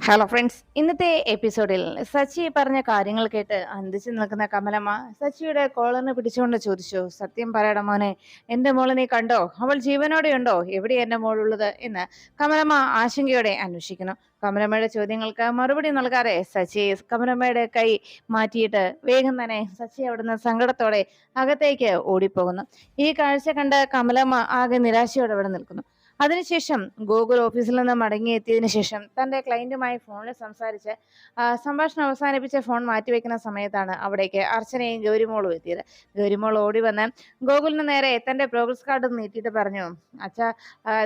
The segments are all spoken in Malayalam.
ഹലോ ഫ്രണ്ട്സ്, ഇന്നത്തെ എപ്പിസോഡിൽ സച്ചി പറഞ്ഞ കാര്യങ്ങൾ കേട്ട് അന്തിച്ചു നിൽക്കുന്ന കമലമ്മ സച്ചിയുടെ കോളറിന് പിടിച്ചുകൊണ്ട് ചോദിച്ചു, സത്യം പറയടാ മോനെ, എന്റെ മോളെ നീ കണ്ടോ? അവൾ ജീവനോടെ ഉണ്ടോ? എവിടെ എന്റെ മോളുള്ളത് എന്ന് കമലമ്മ ആശങ്കയോടെ അന്വേഷിക്കുന്നു. കമലമ്മയുടെ ചോദ്യങ്ങൾക്ക് മറുപടി നൽകാതെ സച്ചി കമലമ്മയുടെ കൈ മാറ്റിയിട്ട് വേഗം തന്നെ സച്ചി അവിടുന്ന് സങ്കടത്തോടെ അകത്തേക്ക് ഓടിപ്പോകുന്നു. ഈ കാഴ്ച കണ്ട് കമലമ്മ ആകെ നിരാശയോടെ അവിടെ നിൽക്കുന്നു. അതിനുശേഷം ഗൂഗിൾ ഓഫീസിൽ നിന്ന് മടങ്ങിയെത്തിയതിനു ശേഷം തന്റെ ക്ലയന്റുമായി ഫോണിൽ സംസാരിച്ച് സംഭാഷണം അവസാനിപ്പിച്ച് ഫോൺ മാറ്റിവെക്കുന്ന സമയത്താണ് അവിടേക്ക് അർച്ചനയും ഗൗരിമോളും എത്തിയത്. ഗൗരിമോൾ ഓടി വന്ന് ഗോകുലിന് നേരെ തന്റെ പ്രോഗ്രസ് കാർഡ് നീട്ടിയിട്ട് പറഞ്ഞു, അച്ഛാ,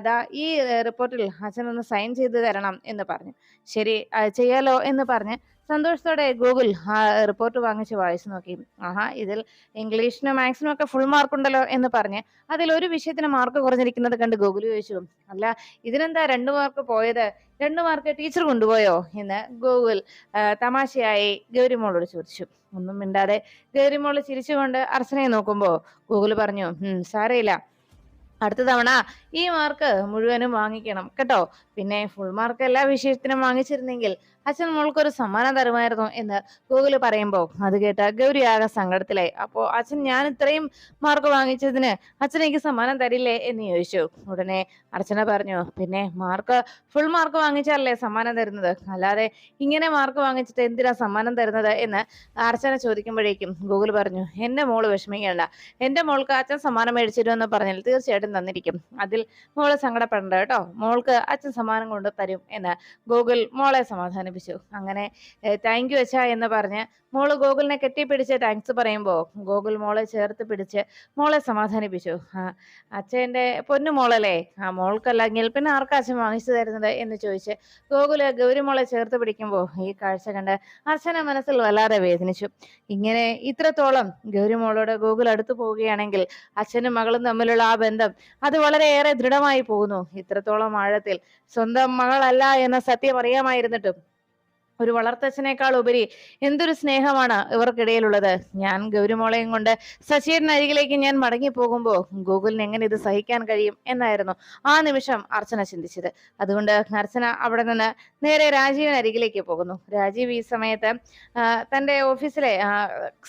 ദാ ഈ റിപ്പോർട്ടിൽ അച്ഛനൊന്ന് സൈൻ ചെയ്ത് തരണം എന്ന് പറഞ്ഞു. ശരി, ചെയ്യാലോ എന്ന് പറഞ്ഞ് സന്തോഷത്തോടെ ഗൂഗിൾ ആ റിപ്പോർട്ട് വാങ്ങിച്ച് വായിച്ചു നോക്കി. ആഹാ, ഇതിൽ ഇംഗ്ലീഷിനും മാത്സിനും ഒക്കെ ഫുൾ മാർക്ക് ഉണ്ടല്ലോ എന്ന് പറഞ്ഞ് അതിൽ ഒരു വിഷയത്തിന് മാർക്ക് കുറഞ്ഞിരിക്കുന്നത് കണ്ട് ഗൂഗിൾ ചോദിച്ചു, അല്ല, ഇതിനെന്താ 2 മാർക്ക് പോയത്? 2 മാർക്ക് ടീച്ചർ കൊണ്ടുപോയോ എന്ന് ഗൂഗിൾ തമാശയായി ഗൗരിമോളോട് ചോദിച്ചു. ഒന്നും മിണ്ടാതെ ഗൗരിമോള് ചിരിച്ചുകൊണ്ട് അർച്ചനയെ നോക്കുമ്പോ ഗൂഗിൾ പറഞ്ഞു, സാരയില്ല, അടുത്ത തവണ ഈ മാർക്ക് മുഴുവനും വാങ്ങിക്കണം കേട്ടോ. പിന്നെ ഫുൾ മാർക്ക് എല്ലാ വിഷയത്തിനും വാങ്ങിച്ചിരുന്നെങ്കിൽ അച്ഛൻ മോൾക്കൊരു സമ്മാനം തരുമായിരുന്നു എന്ന് ഗൂഗിള് പറയുമ്പോ അത് കേട്ട ഗൗരി ആകെ സങ്കടത്തിലായി. അപ്പോ അച്ഛൻ, ഞാൻ ഇത്രയും മാർക്ക് വാങ്ങിച്ചതിന് അച്ഛൻ എനിക്ക് സമ്മാനം തരില്ലേ എന്ന് ചോദിച്ചു. ഉടനെ അർച്ചന പറഞ്ഞു, പിന്നെ ഫുൾ മാർക്ക് വാങ്ങിച്ചാലല്ലേ സമ്മാനം തരുന്നത്, അല്ലാതെ ഇങ്ങനെ മാർക്ക് വാങ്ങിച്ചിട്ട് എന്തിനാ സമ്മാനം തരുന്നത് എന്ന് അർച്ചന ചോദിക്കുമ്പോഴേക്കും ഗൂഗിൾ പറഞ്ഞു, എന്റെ മോള് വിഷമിക്കേണ്ട, എന്റെ മോൾക്ക് അച്ഛൻ സമ്മാനം മേടിച്ചിരുമെന്ന് പറഞ്ഞാൽ തീർച്ചയായിട്ടും തന്നിരിക്കും. അതിൽ മോള് സങ്കടപ്പെടണ്ട കേട്ടോ, മോൾക്ക് അച്ഛൻ സമ്മാനം കൊണ്ട് തരും എന്ന് ഗൂഗിൾ മോളെ സമാധാനിപ്പിച്ചു. അങ്ങനെ താങ്ക് യു അച്ഛാ എന്ന് പറഞ്ഞ് മോള് ഗോകുലിനെ കെട്ടിപ്പിടിച്ച് താങ്ക്സ് പറയുമ്പോ ഗോകുൽ മോളെ ചേർത്ത് പിടിച്ച് മോളെ സമാധാനിപ്പിച്ചു. അച്ഛൻ്റെ പൊന്നു മോളല്ലേ, മോൾക്കല്ലെങ്കിൽ പിന്നെ ആർക്കാ അച്ഛൻ വാങ്ങിച്ചു തരുന്നത് എന്ന് ചോദിച്ച് ഗോകുല് ഗൗരി മോളെ ചേർത്ത് പിടിക്കുമ്പോ ഈ കാഴ്ച കണ്ട് അർച്ചന മനസ്സിൽ വല്ലാതെ വേദനിച്ചു. ഇങ്ങനെ ഇത്രത്തോളം ഗൗരി മോളോട് ഗോകുൽ അടുത്തു പോവുകയാണെങ്കിൽ അച്ഛനും മകളും തമ്മിലുള്ള ആ ബന്ധം അത് വളരെയേറെ ദൃഢമായി പോകുന്നു. ഇത്രത്തോളം ആഴത്തിൽ സ്വന്തം മകളല്ല എന്ന സത്യം അറിയാമായിരുന്നിട്ടും ഒരു വളർത്തച്ഛനേക്കാൾ ഉപരി എന്തൊരു സ്നേഹമാണ് ഇവർക്കിടയിലുള്ളത്. ഞാൻ ഗൗരിമോളയും കൊണ്ട് സച്ചിയുടെ അരികിലേക്ക് ഞാൻ മടങ്ങി പോകുമ്പോ ഗൂഗിളിന് എങ്ങനെ ഇത് സഹിക്കാൻ കഴിയും എന്നായിരുന്നു ആ നിമിഷം അർച്ചന ചിന്തിച്ചത്. അതുകൊണ്ട് അർച്ചന അവിടെ നിന്ന് നേരെ രാജീവിന് അരികിലേക്ക് പോകുന്നു. രാജീവ് ഈ സമയത്ത് തന്റെ ഓഫീസിലെ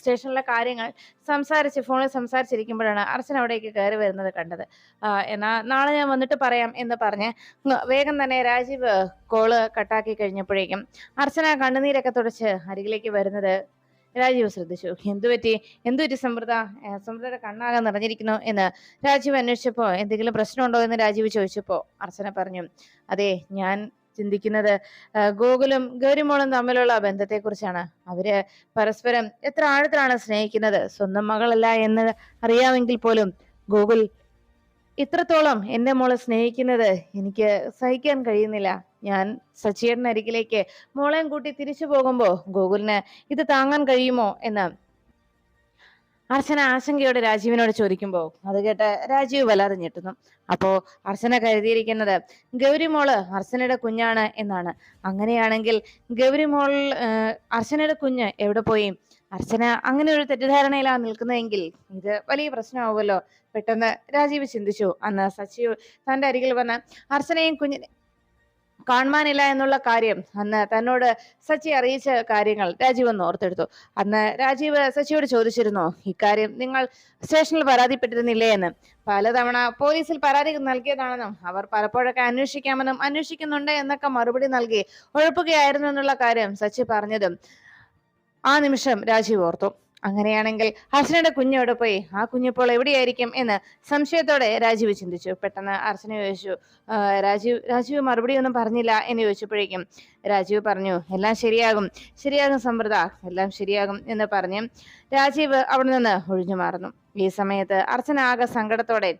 സ്റ്റേഷനിലെ കാര്യങ്ങൾ ഫോണിൽ സംസാരിച്ചിരിക്കുമ്പോഴാണ് അർച്ചന അവിടേക്ക് കയറി വരുന്നത് കണ്ടത്. എന്നാ നാളെ ഞാൻ വന്നിട്ട് പറയാം എന്ന് പറഞ്ഞ് വേഗം തന്നെ രാജീവ് കോള് കട്ടാക്കി കഴിഞ്ഞപ്പോഴേക്കും അർച്ചന കണ്ണുനീരൊക്കെ തുടച്ച് അരികിലേക്ക് വരുന്നത് രാജീവ് ശ്രദ്ധിച്ചു. എന്തുപറ്റി സമൃദ്ധയുടെ കണ്ണാകെ നിറഞ്ഞിരിക്കുന്നു എന്ന് രാജീവ് അന്വേഷിച്ചപ്പോ എന്തെങ്കിലും പ്രശ്നമുണ്ടോ എന്ന് രാജീവ് ചോദിച്ചപ്പോ അർച്ചന പറഞ്ഞു, അതെ, ഞാൻ ചിന്തിക്കുന്നത് ഗോകുലും ഗൗരിമോളും തമ്മിലുള്ള ബന്ധത്തെക്കുറിച്ചാണ്. അവര് പരസ്പരം എത്ര ആഴത്തിലാണ് സ്നേഹിക്കുന്നത്. സ്വന്തം മകളല്ല എന്ന് അറിയാമെങ്കിൽ പോലും ഗോകുൽ ഇത്രത്തോളം എന്റെ മോളെ സ്നേഹിക്കുന്നത് എനിക്ക് സഹിക്കാൻ കഴിയുന്നില്ല. ഞാൻ സച്ചിയേട്ടനരികിലേക്ക് മോളെയും കൂട്ടി തിരിച്ചു പോകുമ്പോ ഗോകുലിന് ഇത് താങ്ങാൻ കഴിയുമോ എന്ന് അർച്ചന ആശങ്കയോടെ രാജീവിനോട് ചോദിക്കുമ്പോ അത് കേട്ട് രാജീവ് വല്ലാതെ ഞെട്ടുന്നു. അപ്പോ അർച്ചന കരുതിയിരിക്കുന്നത് ഗൗരിമോള് അർച്ചനയുടെ കുഞ്ഞാണ് എന്നാണ്. അങ്ങനെയാണെങ്കിൽ ഗൗരിമോൾ അർച്ചനയുടെ കുഞ്ഞ് എവിടെ പോയി? അർച്ചന അങ്ങനെ ഒരു തെറ്റിദ്ധാരണയിലാണ് നിൽക്കുന്നതെങ്കിൽ ഇത് വലിയ പ്രശ്നമാവുമല്ലോ. പെട്ടെന്ന് രാജീവ് ചിന്തിച്ചു, അന്ന് സച്ചി തന്റെ അരികിൽ വന്ന് അർച്ചനയും കുഞ്ഞിനെ കാണുവാനില്ല എന്നുള്ള കാര്യം അന്ന് തന്നോട് സച്ചി അറിയിച്ച കാര്യങ്ങൾ രാജീവ് ഒന്ന് ഓർത്തെടുത്തു. അന്ന് രാജീവ് സച്ചിയോട് ചോദിച്ചിരുന്നു, ഇക്കാര്യം നിങ്ങൾ സ്റ്റേഷനിൽ പരാതിപ്പെട്ടിരുന്നില്ലേ എന്ന്. പലതവണ പോലീസിൽ പരാതി നൽകിയതാണെന്നും അവർ പലപ്പോഴൊക്കെ അന്വേഷിക്കാമെന്നും അന്വേഷിക്കുന്നുണ്ട് എന്നൊക്കെ മറുപടി നൽകി ഒഴിപ്പുകയായിരുന്നു എന്നുള്ള കാര്യം സച്ചി പറഞ്ഞതും ആ നിമിഷം രാജീവ് ഓർത്തു. അങ്ങനെയാണെങ്കിൽ അർച്ചനയുടെ കുഞ്ഞ് എവിടെ പോയി? ആ കുഞ്ഞിപ്പോൾ എവിടെയായിരിക്കും എന്ന് സംശയത്തോടെ രാജീവ് ചിന്തിച്ചു. പെട്ടെന്ന് അർച്ചന ചോദിച്ചു, രാജീവ് മറുപടി ഒന്നും പറഞ്ഞില്ല എന്ന് ചോദിച്ചപ്പോഴേക്കും രാജീവ് പറഞ്ഞു, എല്ലാം ശരിയാകും സമൃദ്ധ, എല്ലാം ശരിയാകും എന്ന് പറഞ്ഞ് രാജീവ് അവിടെ നിന്ന് ഒഴിഞ്ഞു മാറുന്നു. ഈ സമയത്ത് അർച്ചന ആകെ സങ്കടത്തോടെ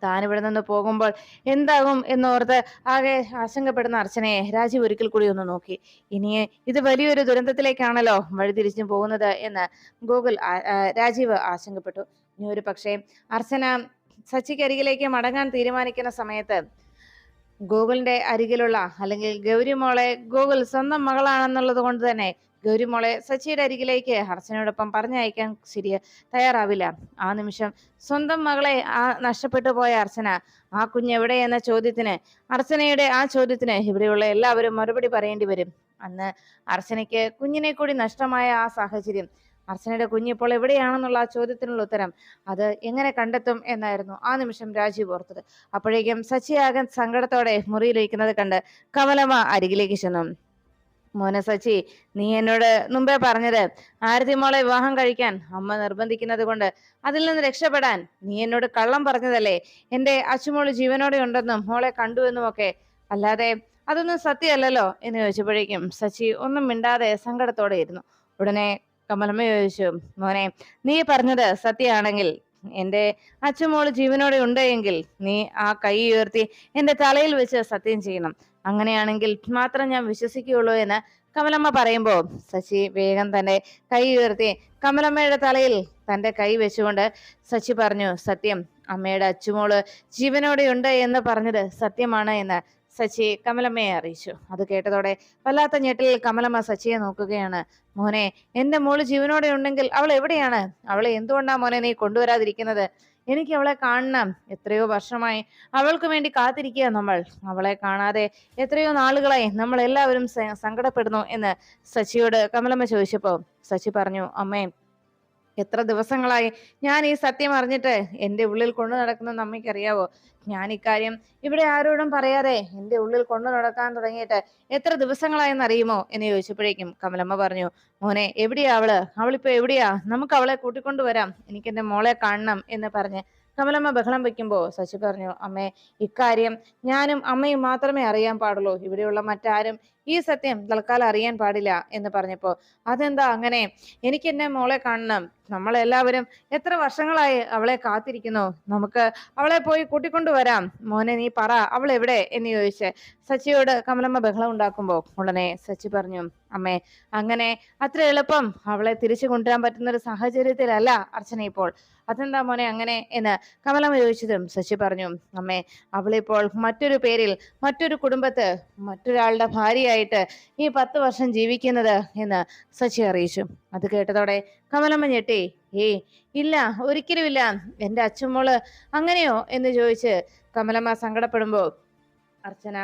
താൻ ഇവിടെ നിന്ന് പോകുമ്പോൾ എന്താകും എന്നോർത്ത് ആകെ ആശങ്കപ്പെടുന്ന അർച്ചനയെ രാജീവ് ഒരിക്കൽ കൂടി ഒന്ന് നോക്കി. ഇനി ഇത് വലിയൊരു ദുരന്തത്തിലേക്കാണല്ലോ വഴിതിരിച്ചു പോകുന്നത് എന്ന് രാജീവ് ആശങ്കപ്പെട്ടു. ഇനി ഒരു പക്ഷേ അർച്ചന സച്ചിക്കരികിലേക്ക് മടങ്ങാൻ തീരുമാനിക്കുന്ന സമയത്ത് ഗോകുലിന്റെ അരികിലുള്ള അല്ലെങ്കിൽ ഗൗരിമോളെ ഗോകുൽ സ്വന്തം മകളാണെന്നുള്ളത് കൊണ്ട് തന്നെ ഗൗരിമോളെ സച്ചിയുടെ അരികിലേക്ക് അർച്ചനയോടൊപ്പം പറഞ്ഞയക്കാൻ തയ്യാറാവില്ല. ആ നിമിഷം സ്വന്തം മകളെ നഷ്ടപ്പെട്ടു പോയ അർച്ചന ആ കുഞ്ഞെവിടെ എന്ന ചോദ്യത്തിന്, അർച്ചനയുടെ ആ ചോദ്യത്തിന് ഇവിടെയുള്ള എല്ലാവരും മറുപടി പറയേണ്ടി വരും. അന്ന് അർച്ചനയ്ക്ക് കുഞ്ഞിനെ കൂടി നഷ്ടമായ ആ സാഹചര്യം, അർച്ചനയുടെ കുഞ്ഞിപ്പോൾ എവിടെയാണെന്നുള്ള ആ ചോദ്യത്തിനുള്ള ഉത്തരം അത് എങ്ങനെ കണ്ടെത്തും എന്നായിരുന്നു ആ നിമിഷം രാജീവ് ഓർത്തത്. അപ്പോഴേക്കും സച്ചിയാകൻ സങ്കടത്തോടെ മുറിയിലിരിക്കുന്നത് കണ്ട് കമലമ്മ അരികിലേക്ക് ചെന്നു. മോനെ സച്ചി, നീ എന്നോട് മുമ്പേ പറഞ്ഞത് ആരതി മോളെ വിവാഹം കഴിക്കാൻ അമ്മ നിർബന്ധിക്കുന്നത് കൊണ്ട് അതിൽ നിന്ന് രക്ഷപ്പെടാൻ നീ എന്നോട് കള്ളം പറഞ്ഞതല്ലേ? എന്റെ അച്ചുമോള് ജീവനോടെ ഉണ്ടെന്നും മോളെ കണ്ടുവെന്നും ഒക്കെ. അല്ലാതെ അതൊന്നും സത്യമല്ലല്ലോ എന്ന് ചോദിച്ചപ്പോഴേക്കും സച്ചി ഒന്നും മിണ്ടാതെ സങ്കടത്തോടെ ഇരുന്നു. ഉടനെ കമലമ്മ ചോദിച്ചു, മോനെ, നീ പറഞ്ഞത് സത്യമാണെങ്കിൽ, എന്റെ അച്ചുമോള് ജീവനോടെ ഉണ്ട് എങ്കിൽ നീ ആ കൈ ഉയർത്തി എന്റെ തലയിൽ വെച്ച് സത്യം ചെയ്യണം. അങ്ങനെയാണെങ്കിൽ മാത്രം ഞാൻ വിശ്വസിക്കുകയുള്ളൂ എന്ന് കമലമ്മ പറയുമ്പോ സച്ചി വേഗം തന്റെ കൈ ഉയർത്തി കമലമ്മയുടെ തലയിൽ തന്റെ കൈ വെച്ചുകൊണ്ട് സച്ചി പറഞ്ഞു, സത്യം, അമ്മയുടെ അച്ചുമോള് ജീവനോടെയുണ്ട് എന്ന് പറഞ്ഞത് സത്യമാണ് എന്ന് സച്ചി കമലമ്മയെ അറിയിച്ചു. അത് കേട്ടതോടെ വല്ലാത്ത ഞെട്ടിൽ കമലമ്മ സച്ചിയെ നോക്കുകയാണ്. മോനെ, എന്റെ മോള് ജീവനോടെ ഉണ്ടെങ്കിൽ അവൾ എവിടെയാണ്? അവളെ എന്തുകൊണ്ടാ മോനെ നീ കൊണ്ടുവരാതിരിക്കുന്നത്? എനിക്ക് അവളെ കാണണം. എത്രയോ വർഷമായി അവൾക്ക് വേണ്ടി കാത്തിരിക്കുക നമ്മൾ. അവളെ കാണാതെ എത്രയോ നാളുകളായി നമ്മൾ എല്ലാവരും സങ്കടപ്പെടുന്നു എന്ന് സച്ചിയോട് കമലമ്മ ചോദിച്ചപ്പോ സച്ചി പറഞ്ഞു, അമ്മേ, എത്ര ദിവസങ്ങളായി ഞാൻ ഈ സത്യം അറിഞ്ഞിട്ട് എന്റെ ഉള്ളിൽ കൊണ്ടു നടക്കുന്ന അമ്മയ്ക്കറിയാവോ? ഞാൻ ഇക്കാര്യം ഇവിടെ ആരോടും പറയാതെ എന്റെ ഉള്ളിൽ കൊണ്ടു നടക്കാൻ തുടങ്ങിയിട്ട് എത്ര ദിവസങ്ങളായെന്ന് അറിയുമോ എന്ന് ചോദിച്ചപ്പോഴേക്കും കമലമ്മ പറഞ്ഞു, മോനെ, എവിടെയാ അവള്? അവളിപ്പോ എവിടെയാ? നമുക്ക് അവളെ കൂട്ടിക്കൊണ്ടുവരാം. എനിക്ക് എന്റെ മോളെ കാണണം എന്ന് പറഞ്ഞ് കമലമ്മ ബഹളം വെക്കുമ്പോ ശശി പറഞ്ഞു, അമ്മേ, ഇക്കാര്യം ഞാനും അമ്മയും മാത്രമേ അറിയാൻ പാടുള്ളൂ. ഇവിടെയുള്ള മറ്റാരും ഈ സത്യം തൽക്കാലം അറിയാൻ പാടില്ല എന്ന് പറഞ്ഞപ്പോ, അതെന്താ അങ്ങനെ? എനിക്ക് എന്നെ മോളെ കാണണം. നമ്മളെല്ലാവരും എത്ര വർഷങ്ങളായി അവളെ കാത്തിരിക്കുന്നു. നമുക്ക് അവളെ പോയി കൂട്ടിക്കൊണ്ടുവരാം. മോനെ, നീ പറ, അവൾ എവിടെ എന്ന് ചോദിച്ച് സച്ചിയോട് കമലമ്മ ബഹളം ഉണ്ടാക്കുമ്പോ ഉടനെ സച്ചി പറഞ്ഞു, അമ്മേ, അങ്ങനെ അത്ര എളുപ്പം അവളെ തിരിച്ചു കൊണ്ടുവരാൻ പറ്റുന്ന ഒരു സാഹചര്യത്തിലല്ല അർച്ചന ഇപ്പോൾ. അതെന്താ മോനെ അങ്ങനെ എന്ന് കമലമ്മ ചോദിച്ചതും ശശി പറഞ്ഞു, അമ്മേ, അവളിപ്പോൾ മറ്റൊരു പേരിൽ മറ്റൊരു കുടുംബത്ത് മറ്റൊരാളുടെ ഭാര്യയായിട്ട് ഈ 10 വർഷം ജീവിക്കുന്നത് എന്ന് ശശി അറിയിച്ചു. അത് കേട്ടതോടെ കമലമ്മ ഞെട്ടി. ഇല്ല, ഒരിക്കലുമില്ല, എന്റെ അച്ഛമ്മോള് അങ്ങനെയോ എന്ന് ചോദിച്ച് കമലമ്മ സങ്കടപ്പെടുമ്പോ അർച്ചന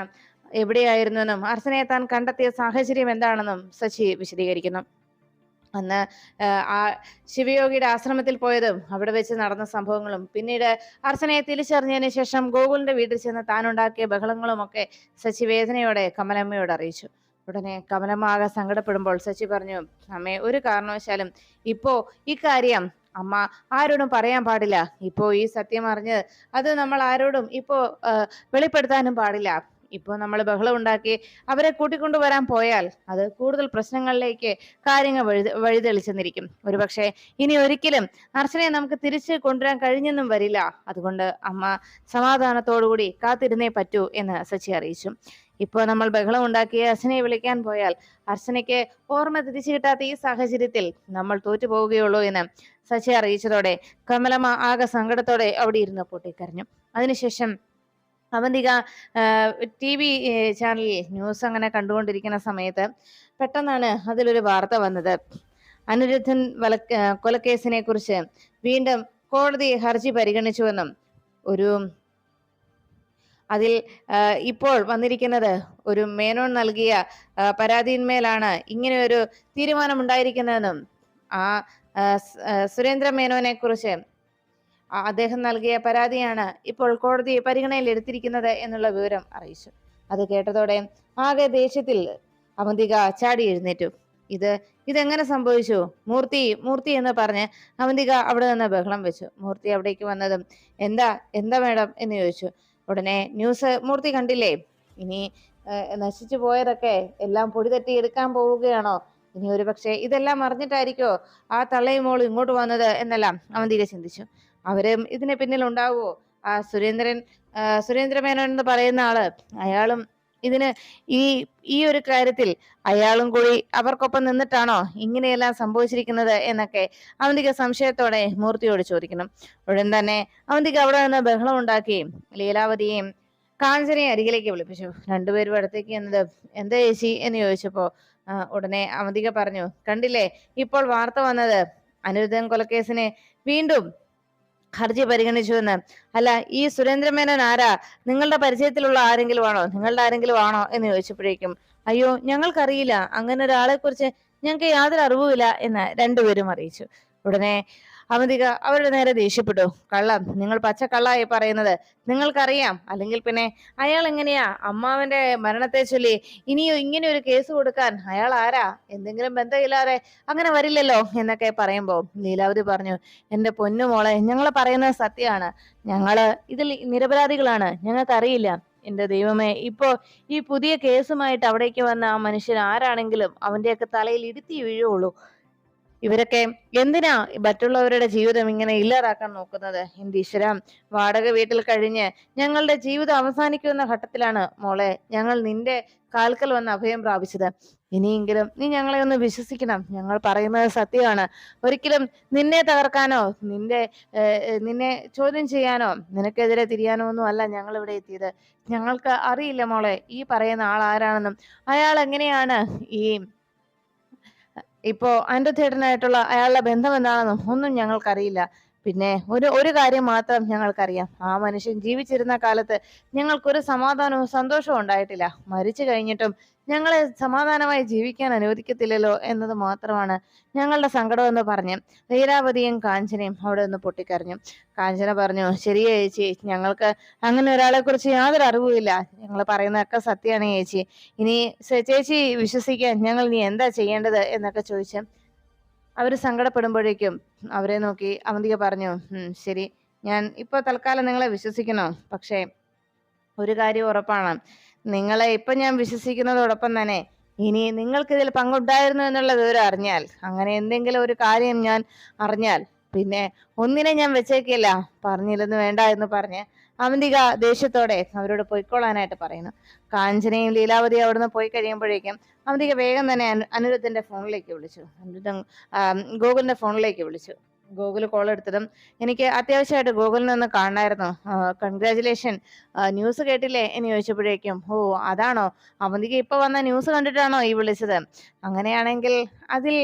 എവിടെയായിരുന്നെന്നും അർച്ചനയെ താൻ കണ്ടെത്തിയ സാഹചര്യം എന്താണെന്നും ശശി വിശദീകരിക്കുന്നു. അന്ന് ആ ശിവയോഗിയുടെ ആശ്രമത്തിൽ പോയതും അവിടെ വെച്ച് നടന്ന സംഭവങ്ങളും പിന്നീട് അർച്ചനയെ തിരിച്ചറിഞ്ഞതിന് ശേഷം ഗോകുലിന്റെ വീട്ടിൽ ചെന്ന് താൻ ഉണ്ടാക്കിയ ബഹളങ്ങളും ഒക്കെ ശശി വേദനയോടെ കമലമ്മയോട് അറിയിച്ചു. ഉടനെ കമലമ്മ ആകെ സങ്കടപ്പെടുമ്പോൾ ശശി പറഞ്ഞു, അമ്മേ, ഒരു കാരണവശാലും ഇപ്പോ ഈ കാര്യം അമ്മ ആരോടും പറയാൻ പാടില്ല. ഇപ്പോ ഈ സത്യം അറിഞ്ഞ് അത് നമ്മൾ ആരോടും ഇപ്പോ വെളിപ്പെടുത്താനും പാടില്ല. ഇപ്പോൾ നമ്മൾ ബഹളം ഉണ്ടാക്കി അവരെ കൂട്ടിക്കൊണ്ടുവരാൻ പോയാൽ അത് കൂടുതൽ പ്രശ്നങ്ങളിലേക്ക് കാര്യങ്ങൾ വഴിതെളിച്ചെന്നിരിക്കും. ഒരുപക്ഷെ ഇനി ഒരിക്കലും അർച്ചനയെ നമുക്ക് തിരിച്ച് കൊണ്ടുവരാൻ കഴിഞ്ഞെന്നും വരില്ല. അതുകൊണ്ട് അമ്മ സമാധാനത്തോടുകൂടി കാത്തിരുന്നേ പറ്റൂ എന്ന് സച്ചി അറിയിച്ചു. ഇപ്പോൾ നമ്മൾ ബഹളം ഉണ്ടാക്കി അർച്ചനയെ വിളിക്കാൻ പോയാൽ അർച്ചനയ്ക്ക് ഓർമ്മ തിരിച്ചു കിട്ടാത്ത ഈ സാഹചര്യത്തിൽ നമ്മൾ തോറ്റു പോവുകയുള്ളൂ എന്ന് സച്ചി അറിയിച്ചതോടെ കമലമ്മ ആകെ സങ്കടത്തോടെ അവിടെ ഇരുന്ന് പൊട്ടിക്കരഞ്ഞു. അതിനുശേഷം അവന്തിക TV ചാനലിൽ ന്യൂസ് അങ്ങനെ കണ്ടുകൊണ്ടിരിക്കുന്ന സമയത്ത് പെട്ടെന്നാണ് അതിലൊരു വാർത്ത വന്നത്. അനിരുദ്ധൻ കൊലക്കേസിനെ കുറിച്ച് വീണ്ടും കോടതി ഹർജി പരിഗണിച്ചുവെന്നും അതിൽ ഇപ്പോൾ വന്നിരിക്കുന്നത് ഒരു മേനോൻ നൽകിയ പരാതിയിന്മേലാണ് ഇങ്ങനെ ഒരു തീരുമാനം ഉണ്ടായിരിക്കുന്നതെന്നും ആ സുരേന്ദ്ര മേനോനെ കുറിച്ച് അദ്ദേഹം നൽകിയ പരാതിയാണ് ഇപ്പോൾ കോടതി പരിഗണനയിൽ എടുത്തിരിക്കുന്നത് എന്നുള്ള വിവരം അറിയിച്ചു. അത് കേട്ടതോടെ ആകെ ദേഷ്യത്തിൽ അവന്തിക ചാടി എഴുന്നേറ്റു. ഇതെങ്ങനെ സംഭവിച്ചു? മൂർത്തി എന്ന് പറഞ്ഞ് അവന്തിക അവിടെ നിന്ന് ബഹളം വെച്ചു. മൂർത്തി അവിടേക്ക് വന്നതും എന്താ മേഡം എന്ന് ചോദിച്ചു. ഉടനെ ന്യൂസ് മൂർത്തി കണ്ടില്ലേ? ഇനി നശിച്ചു പോയതൊക്കെ എല്ലാം പൊടി തട്ടി എടുക്കാൻ പോവുകയാണോ? ഇനി ഒരു പക്ഷേ ഇതെല്ലാം അറിഞ്ഞിട്ടായിരിക്കോ ആ തള്ളയും മോളും ഇങ്ങോട്ട് വന്നത് എന്നെല്ലാം അവന്തിക ചിന്തിച്ചു. അവരും ഇതിന് പിന്നിൽ ഉണ്ടാവുമോ? ആ സുരേന്ദ്ര മേനോൻ എന്ന് പറയുന്ന ആള്, അയാളും ഇതിന് ഈ ഒരു കാര്യത്തിൽ അയാളും കൂടി അവർക്കൊപ്പം നിന്നിട്ടാണോ ഇങ്ങനെയെല്ലാം സംഭവിച്ചിരിക്കുന്നത് എന്നൊക്കെ അവന്തിക സംശയത്തോടെ മൂർത്തിയോട് ചോദിക്കണം. ഉടൻ തന്നെ അവന്തിക അവിടെ നിന്ന് ബഹളം ഉണ്ടാക്കി ലീലാവതിയെയും കാഞ്ചനയെ അരികിലേക്ക് വിളിപ്പിച്ചു. രണ്ടുപേരും അടുത്തേക്ക് എന്നത് എന്താ ചേച്ചി എന്ന് ചോദിച്ചപ്പോ ഉടനെ അവന്തിക പറഞ്ഞു, കണ്ടില്ലേ ഇപ്പോൾ വാർത്ത വന്നത്, അനിരുദ്ധൻ കൊലക്കേസിനെ വീണ്ടും ഹർജി പരിഗണിച്ചുവെന്ന്. അല്ല, ഈ സുരേന്ദ്രമേനോൻ ആരാ? നിങ്ങളുടെ പരിചയത്തിലുള്ള ആരെങ്കിലും ആണോ? നിങ്ങളുടെ ആരെങ്കിലും ആണോ എന്ന് ചോദിച്ചപ്പോഴേക്കും, അയ്യോ ഞങ്ങൾക്കറിയില്ല, അങ്ങനെ ഒരാളെ കുറിച്ച് ഞങ്ങൾക്ക് യാതൊരു അറിവുമില്ല എന്ന് രണ്ടുപേരും അറിയിച്ചു. ഉടനെ അവന്തിക അവരുടെ നേരെ ദേഷ്യപ്പെട്ടു. കള്ളം, നിങ്ങൾ പച്ചക്കള്ളായി പറയുന്നത്. നിങ്ങൾക്കറിയാം, അല്ലെങ്കിൽ പിന്നെ അയാൾ എങ്ങനെയാ അമ്മാവന്റെ മരണത്തെ ചൊല്ലി ഇനിയും ഇങ്ങനെ ഒരു കേസ് കൊടുക്കാൻ അയാൾ ആരാ? എന്തെങ്കിലും ബന്ധമില്ലാതെ അങ്ങനെ വരില്ലല്ലോ എന്നൊക്കെ പറയുമ്പോ ലീലാവതി പറഞ്ഞു, എന്റെ പൊന്നു മോളെ, ഞങ്ങള് പറയുന്നത് സത്യമാണ്. ഞങ്ങള് ഇതിൽ നിരപരാധികളാണ്, ഞങ്ങൾക്കറിയില്ല. എന്റെ ദൈവമേ, ഇപ്പോ ഈ പുതിയ കേസുമായിട്ട് അവിടേക്ക് വന്ന ആ മനുഷ്യൻ ആരാണെങ്കിലും അവന്റെയൊക്കെ തലയിൽ ഇടുത്തി വീഴുള്ളൂ. ഇവരൊക്കെ എന്തിനാ മറ്റുള്ളവരുടെ ജീവിതം ഇങ്ങനെ ഇല്ലാതാക്കാൻ നോക്കുന്നത്? എന്റെ ഈശ്വര, വാടക വീട്ടിൽ കഴിഞ്ഞ് ഞങ്ങളുടെ ജീവിതം അവസാനിക്കുന്ന ഘട്ടത്തിലാണ് മോളെ ഞങ്ങൾ നിന്റെ കാൽക്കൽ വന്ന് അഭയം പ്രാപിച്ചത്. ഇനിയെങ്കിലും നീ ഞങ്ങളെ ഒന്ന് വിശ്വസിക്കണം, ഞങ്ങൾ പറയുന്നത് സത്യമാണ്. ഒരിക്കലും നിന്നെ തകർക്കാനോ നിന്നെ ചോദ്യം ചെയ്യാനോ നിനക്കെതിരെ തിരിയാനോ ഒന്നും അല്ല ഞങ്ങൾ ഇവിടെ എത്തിയത്. ഞങ്ങൾക്ക് അറിയില്ല മോളെ ഈ പറയുന്ന ആൾ ആരാണെന്നും അയാൾ എങ്ങനെയാണ് ഈ ഇപ്പോ അനിരുദ്ധേട്ടനായിട്ടുള്ള അയാളുടെ ബന്ധം എന്താണെന്നും ഒന്നും ഞങ്ങൾക്കറിയില്ല. പിന്നെ ഒരു കാര്യം മാത്രം ഞങ്ങൾക്കറിയാം, ആ മനുഷ്യൻ ജീവിച്ചിരുന്ന കാലത്ത് ഞങ്ങൾക്കൊരു സമാധാനവും സന്തോഷവും ഉണ്ടായിട്ടില്ല. മരിച്ചു കഴിഞ്ഞിട്ടും ഞങ്ങളെ സമാധാനമായി ജീവിക്കാൻ അനുവദിക്കത്തില്ലല്ലോ എന്നത് മാത്രമാണ് ഞങ്ങളുടെ സങ്കടം എന്ന് പറഞ്ഞ് ലീലാവതിയും കാഞ്ചനയും അവിടെ നിന്ന് പൊട്ടിക്കരഞ്ഞു. കാഞ്ചന പറഞ്ഞു, ശരിയേ ചേച്ചി, ഞങ്ങൾക്ക് അങ്ങനെ ഒരാളെ കുറിച്ച് യാതൊരു അറിവുമില്ല. ഞങ്ങൾ പറയുന്നതൊക്കെ സത്യമാണ് ചേച്ചി. ഇനി ചേച്ചി വിശ്വസിക്കാൻ ഞങ്ങൾ ഇനി എന്താ ചെയ്യേണ്ടത് എന്നൊക്കെ ചോദിച്ച് അവര് സങ്കടപ്പെടുമ്പോഴേക്കും അവരെ നോക്കി അവന്തിക പറഞ്ഞു, ശരി, ഞാൻ ഇപ്പൊ തൽക്കാലം നിങ്ങളെ വിശ്വസിക്കണോ? പക്ഷേ ഒരു കാര്യം ഉറപ്പാണ്, നിങ്ങളെ ഇപ്പൊ ഞാൻ വിശ്വസിക്കുന്നതോടൊപ്പം തന്നെ ഇനി നിങ്ങൾക്ക് ഇതിൽ പങ്കുണ്ടായിരുന്നു എന്നുള്ള വിവരം അറിഞ്ഞാൽ, അങ്ങനെ എന്തെങ്കിലും ഒരു കാര്യം ഞാൻ അറിഞ്ഞാൽ പിന്നെ ഒന്നിനെ ഞാൻ വെച്ചേക്കില്ല. പറഞ്ഞില്ലെന്ന് വേണ്ട എന്ന് പറഞ്ഞ് അവന്തിക ദേഷ്യത്തോടെ അവരോട് പൊയ്ക്കൊള്ളാനായിട്ട് പറയുന്നു. കാഞ്ചനയും ലീലാവതിയും അവിടുന്ന് പോയി കഴിയുമ്പോഴേക്കും അവന്തിക വേഗം തന്നെ അനിരുദ്ധന്റെ ഫോണിലേക്ക് വിളിച്ചു. അനിരുദ്ധൻ ഗൂഗിളിന്റെ ഫോണിലേക്ക് വിളിച്ചു. ഗൂഗിൾ കോൾ എടുത്തതും, എനിക്ക് അത്യാവശ്യമായിട്ട് ഗൂഗിളിനെ ഒന്ന് കാണണമായിരുന്നു. കൺഗ്രാചുലേഷൻ, ന്യൂസ് കേട്ടില്ലേ എന്ന് ചോദിച്ചപ്പോഴേക്കും, ഓ അതാണോ, അവന്തിക ഇപ്പൊ വന്ന ന്യൂസ് കണ്ടിട്ടാണോ ഈ വിളിച്ചത്? അങ്ങനെയാണെങ്കിൽ അതിൽ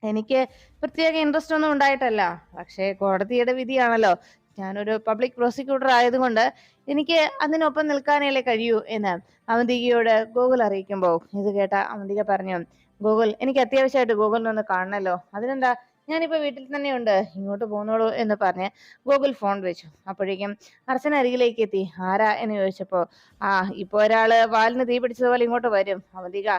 എനിക്ക് പ്രത്യേക ഇൻട്രസ്റ്റ് ഒന്നും ഉണ്ടായിട്ടല്ല. പക്ഷേ കോടതിയുടെ വിധിയാണല്ലോ. ഞാനൊരു പബ്ലിക് പ്രോസിക്യൂട്ടർ ആയതുകൊണ്ട് എനിക്ക് അതിനൊപ്പം നിൽക്കാനല്ലേ കഴിയൂ എന്ന് അവന്തികയോട് ഗൂഗിൾ അറിയിക്കുമ്പോൾ ഇത് കേട്ട അവന്തിക പറഞ്ഞു, ഗൂഗിൾ, എനിക്ക് അത്യാവശ്യമായിട്ട് ഗൂഗിളിനെ ഒന്ന് കാണണല്ലോ. അതിനെന്താ, ഞാനിപ്പോ വീട്ടിൽ തന്നെ ഉണ്ട്, ഇങ്ങോട്ട് പോന്നോളൂ എന്ന് പറഞ്ഞ് ഗൂഗിൾ ഫോൺ വെച്ചു. അപ്പോഴേക്കും അർച്ചന അരികിലേക്ക് എത്തി. ആരാ എന്ന് ചോദിച്ചപ്പോ, ഇപ്പൊ ഒരാള് വാലിന് തീ പിടിച്ചതുപോലെ ഇങ്ങോട്ട് വരും, അവന്തിക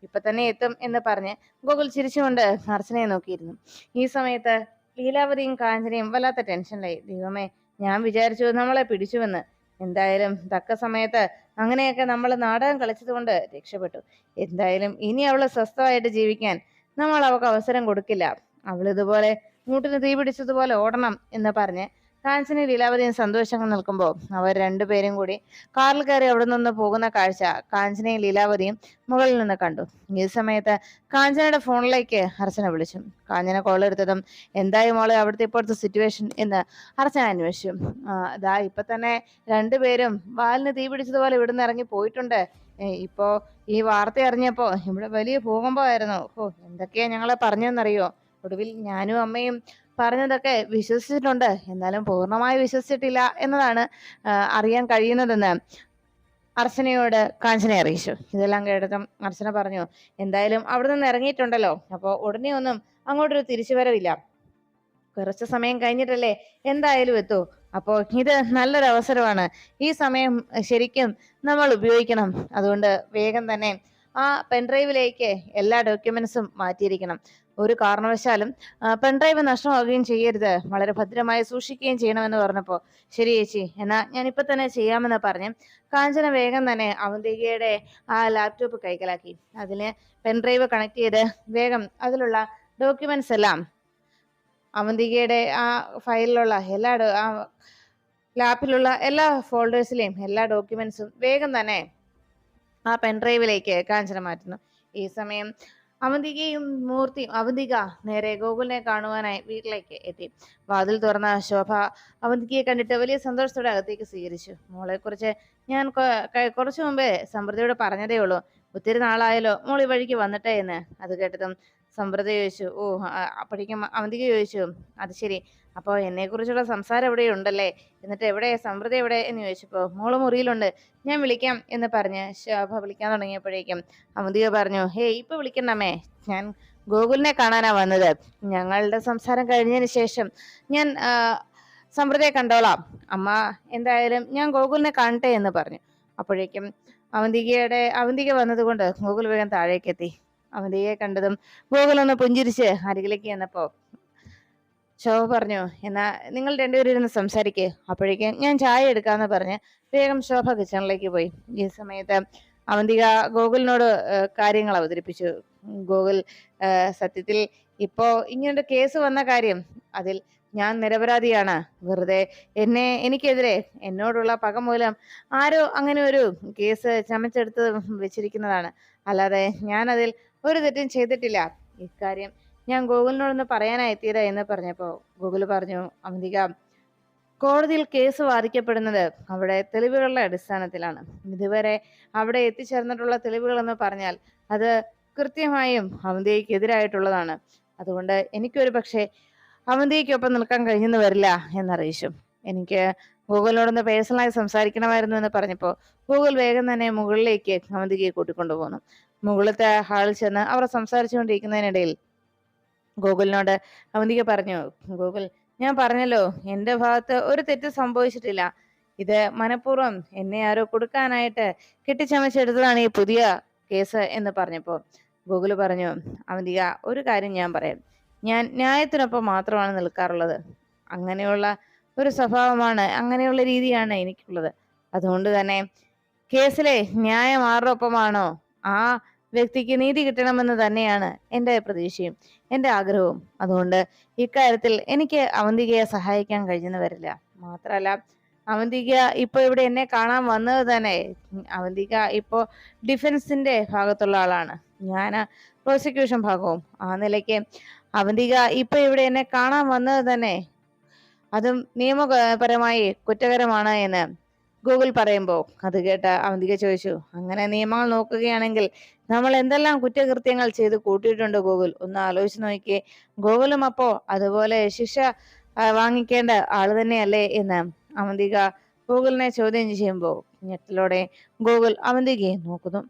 ഇപ്പൊ തന്നെ എത്തും എന്ന് പറഞ്ഞ് ഗൂഗിൾ ചിരിച്ചുകൊണ്ട് അർച്ചനയെ നോക്കിയിരുന്നു. ഈ സമയത്ത് ലീലാവതിയും കാഞ്ചനയും വല്ലാത്ത ടെൻഷനിലായി. ദൈവമേ, ഞാൻ വിചാരിച്ചു നമ്മളെ പിടിച്ചുവെന്ന്. എന്തായാലും തക്ക സമയത്ത് അങ്ങനെയൊക്കെ നമ്മൾ നാടകം കളിച്ചത് കൊണ്ട് രക്ഷപ്പെട്ടു. എന്തായാലും ഇനി അവള് സ്വസ്ഥമായിട്ട് ജീവിക്കാൻ നമ്മൾ അവൾക്ക് അവസരം കൊടുക്കില്ല. അവൾ ഇതുപോലെ മൂട്ടിന് തീ പിടിച്ചതുപോലെ ഓടണം എന്ന് പറഞ്ഞ് കാഞ്ചനയും ലീലാവതിയും സന്തോഷങ്ങൾ നിൽക്കുമ്പോൾ അവർ രണ്ടുപേരും കൂടി കാറിൽ കയറി അവിടെ നിന്ന് പോകുന്ന കാഴ്ച കാഞ്ചനയും ലീലാവതിയും മുകളിൽ നിന്ന് കണ്ടു. ഈ സമയത്ത് കാഞ്ചനയുടെ ഫോണിലേക്ക് അർച്ചന വിളിച്ചു. കാഞ്ചന കോൾ എടുത്തതും, എന്തായി മോളെ അവിടുത്തെ ഇപ്പോഴത്തെ സിറ്റുവേഷൻ എന്ന് അർച്ചന അന്വേഷിച്ചു. ഇതാ ഇപ്പൊ തന്നെ രണ്ടുപേരും വാലിന് തീ പിടിച്ചതുപോലെ ഇവിടുന്ന് ഇറങ്ങി പോയിട്ടുണ്ട്. ഇപ്പോ ഈ വാർത്ത അറിഞ്ഞപ്പോ ഇവിടെ വലിയ ഭൂകമ്പമായിരുന്നു. എന്തൊക്കെയാ ഞങ്ങളെ പറഞ്ഞെന്നറിയോ? ഒടുവിൽ ഞാനും അമ്മയും പറഞ്ഞതൊക്കെ വിശ്വസിച്ചിട്ടുണ്ട്, എന്നാലും പൂർണ്ണമായി വിശ്വസിച്ചിട്ടില്ല എന്നതാണ് അറിയാൻ കഴിയുന്നതെന്ന് അർച്ചനയോട് കാഞ്ചന അറിയിച്ചു. ഇതെല്ലാം കേട്ടതും അർച്ചന പറഞ്ഞു, എന്തായാലും അവിടെ നിന്ന് ഇറങ്ങിയിട്ടുണ്ടല്ലോ, അപ്പൊ ഉടനെ ഒന്നും അങ്ങോട്ടൊരു തിരിച്ചുവരവില്ല. കുറച്ചു സമയം കഴിഞ്ഞിട്ടല്ലേ എന്തായാലും എത്തൂ. അപ്പോ ഇത് നല്ലൊരു അവസരമാണ്. ഈ സമയം ശരിക്കും നമ്മൾ ഉപയോഗിക്കണം. അതുകൊണ്ട് വേഗം തന്നെ ആ പെൻഡ്രൈവിലേക്ക് എല്ലാ ഡോക്യുമെന്റ്സും മാറ്റിയിരിക്കണം. ഒരു കാരണവശാലും പെൻഡ്രൈവ് നഷ്ടമാവുകയും ചെയ്യരുത്, വളരെ ഭദ്രമായി സൂക്ഷിക്കുകയും ചെയ്യണമെന്ന് പറഞ്ഞപ്പോ, ശരി ചേച്ചി, എന്നാ ഞാൻ ഇപ്പൊ തന്നെ ചെയ്യാമെന്ന് പറഞ്ഞ് കാഞ്ചന വേഗം തന്നെ അവന്തികയുടെ ആ ലാപ്ടോപ്പ് കൈക്കലാക്കി. അതിന് പെൻഡ്രൈവ് കണക്ട് ചെയ്ത് വേഗം അതിലുള്ള ഡോക്യുമെന്റ്സ് എല്ലാം അവന്തികയുടെ ആ ഫയലിലുള്ള ആ ലാപ്പിലുള്ള എല്ലാ ഫോൾഡേഴ്സിലെയും എല്ലാ ഡോക്യുമെന്റ്സും വേഗം തന്നെ ആ പെൻഡ്രൈവിലേക്ക് കാഞ്ചന മാറ്റുന്നു. ഈ സമയം അവന്തികയും മൂർത്തിയും അവന്തിക നേരെ ഗോകുലിനെ കാണുവാനായി വീട്ടിലേക്ക് എത്തി. വാതിൽ തുറന്ന ശോഭ അവന്തികയെ കണ്ടിട്ട് വലിയ സന്തോഷത്തോടെ അകത്തേക്ക് സ്വീകരിച്ചു. മോളെക്കുറിച്ച് ഞാൻ കുറച്ചു മുമ്പേ സമൃദ്ധിയോട് പറഞ്ഞതേ ഉള്ളൂ. ഒത്തിരി നാളായല്ലോ മോൾ ഈ വഴിക്ക് വന്നിട്ടേ എന്ന്. അത് കേട്ടതും സമൃദ്ധ ചോദിച്ചു, ഓ അപ്പോഴേക്കും അവന്തിക ചോദിച്ചു, അത് ശരി, അപ്പോൾ എന്നെക്കുറിച്ചുള്ള സംസാരം ഇവിടെ ഉണ്ടല്ലേ, എന്നിട്ട് എവിടെ സമൃദ്ധി എവിടെ എന്ന് ചോദിച്ചപ്പോൾ മോള് മുറിയിലുണ്ട്, ഞാൻ വിളിക്കാം എന്ന് പറഞ്ഞ് ശോഭ വിളിക്കാൻ തുടങ്ങിയപ്പോഴേക്കും അവന്തിക പറഞ്ഞു, ഹേയ് ഇപ്പൊ വിളിക്കണ്ടമ്മേ, ഞാൻ ഗോകുലിനെ കാണാനാ വന്നത്. ഞങ്ങളുടെ സംസാരം കഴിഞ്ഞതിന് ശേഷം ഞാൻ സമൃദ്ധയെ കണ്ടോളാം. അമ്മ എന്തായാലും ഞാൻ ഗോകുലിനെ കാണട്ടെ എന്ന് പറഞ്ഞു. അപ്പോഴേക്കും അവന്തിക വന്നതുകൊണ്ട് ഗോകുൽ വേഗം താഴേക്കെത്തി. അവന്തികയെ കണ്ടതും ഗോകുൽ ഒന്ന് പുഞ്ചിരിച്ച് അരികിലേക്ക് ചെന്നപ്പോ ശോഭ പറഞ്ഞു, എന്നാ നിങ്ങൾ രണ്ടുപേരും ഇരുന്ന് സംസാരിക്കേ, അപ്പോഴേക്കും ഞാൻ ചായ എടുക്കാന്ന് പറഞ്ഞ് വേഗം ശോഭ കിച്ചണിലേക്ക് പോയി. ഈ സമയത്ത് അവന്തിക ഗോകുലിനോട് കാര്യങ്ങൾ അവതരിപ്പിച്ചു. ഗോകുൽ, സത്യത്തിൽ ഇപ്പോ ഇങ്ങനൊരു കേസ് വന്ന കാര്യം, അതിൽ ഞാൻ നിരപരാധിയാണ്. വെറുതെ എനിക്കെതിരെ എന്നോടുള്ള പക മൂലം ആരോ അങ്ങനെ ഒരു കേസ് ചമച്ചെടുത്ത് വെച്ചിരിക്കുന്നതാണ്. അല്ലാതെ ഞാൻ അതിൽ ഒരു തെറ്റും ചെയ്തിട്ടില്ല. ഇക്കാര്യം ഞാൻ ഗോകുലിനോടൊന്ന് പറയാനായി എത്തിയത് എന്ന് പറഞ്ഞപ്പോ ഗോകുൽ പറഞ്ഞു, അവന്തിക, കോടതിയിൽ കേസ് വാദിക്കപ്പെടുന്നത് അവിടെ തെളിവുകളുടെ അടിസ്ഥാനത്തിലാണ്. ഇതുവരെ അവിടെ എത്തിച്ചേർന്നിട്ടുള്ള തെളിവുകൾ എന്ന് പറഞ്ഞാൽ അത് കൃത്യമായും അവന്തികയ്ക്കെതിരായിട്ടുള്ളതാണ്. അതുകൊണ്ട് എനിക്കൊരു പക്ഷേ അവന്തികയ്ക്കൊപ്പം നിൽക്കാൻ കഴിഞ്ഞെന്ന് വരില്ല എന്നറിയിച്ചു. എനിക്ക് ഗൂഗിളിനോടൊന്ന് പേഴ്സണലായി സംസാരിക്കണമായിരുന്നു എന്ന് പറഞ്ഞപ്പോൾ ഗൂഗിൾ വേഗം തന്നെ മുകളിലേക്ക് അവന്തികയെ കൂട്ടിക്കൊണ്ടുപോകുന്നു. മുകളിലത്തെ ഹാളിൽ ചെന്ന് അവർ സംസാരിച്ചുകൊണ്ടിരിക്കുന്നതിനിടയിൽ ഗൂഗിളിനോട് അവന്തിക പറഞ്ഞു, ഗൂഗിൾ, ഞാൻ പറഞ്ഞല്ലോ, എന്റെ ഭാഗത്ത് ഒരു തെറ്റ് സംഭവിച്ചിട്ടില്ല. ഇത് മനഃപൂർവ്വം എന്നെ ആരോ കൊടുക്കാനായിട്ട് കെട്ടിച്ചമച്ചെടുത്തതാണ് ഈ പുതിയ കേസ് എന്ന് പറഞ്ഞപ്പോ ഗൂഗിൾ പറഞ്ഞു, അവന്തിക, ഒരു കാര്യം ഞാൻ പറയാം, ഞാൻ ന്യായത്തിനൊപ്പം മാത്രമാണ് നിൽക്കാറുള്ളത്. അങ്ങനെയുള്ള ഒരു സ്വഭാവമാണ്, അങ്ങനെയുള്ള രീതിയാണ് എനിക്കുള്ളത്. അതുകൊണ്ട് തന്നെ കേസിലെ ന്യായം ആരുടെ ഒപ്പമാണോ ആ വ്യക്തിക്ക് നീതി കിട്ടണമെന്ന് തന്നെയാണ് എൻ്റെ പ്രതീക്ഷയും എൻ്റെ ആഗ്രഹവും. അതുകൊണ്ട് ഇക്കാര്യത്തിൽ എനിക്ക് അവന്തികയെ സഹായിക്കാൻ കഴിഞ്ഞെന്ന് വരില്ല. മാത്രമല്ല, അവന്തിക ഇപ്പൊ ഇവിടെ എന്നെ കാണാൻ വന്നത് തന്നെ, അവന്തിക ഇപ്പോ ഡിഫൻസിന്റെ ഭാഗത്തുള്ള ആളാണ്, ഞാൻ പ്രോസിക്യൂഷൻ ഭാഗവും. ആ നിലയ്ക്ക് അവന്തിക ഇപ്പൊ ഇവിടെ എന്നെ കാണാൻ വന്നത് തന്നെ അതും നിയമപരമായി കുറ്റകരമാണ് എന്ന് ഗൂഗിൾ പറയുമ്പോ അത് കേട്ട അവന്തിക ചോദിച്ചു, അങ്ങനെ നിയമങ്ങൾ നോക്കുകയാണെങ്കിൽ നമ്മൾ എന്തെല്ലാം കുറ്റകൃത്യങ്ങൾ ചെയ്ത് കൂട്ടിയിട്ടുണ്ട് ഗൂഗിൾ, ഒന്ന് ആലോചിച്ച് നോക്കിയേ. ഗൂഗിളും അപ്പോ അതുപോലെ ശിക്ഷ വാങ്ങിക്കേണ്ട ആള് തന്നെയല്ലേ എന്ന് അവന്തിക ഗൂഗിളിനെ ചോദ്യം ചെയ്യുമ്പോൾ ഞെട്ടലോടെ ഗൂഗിൾ അവന്തികയെ നോക്കുന്നു.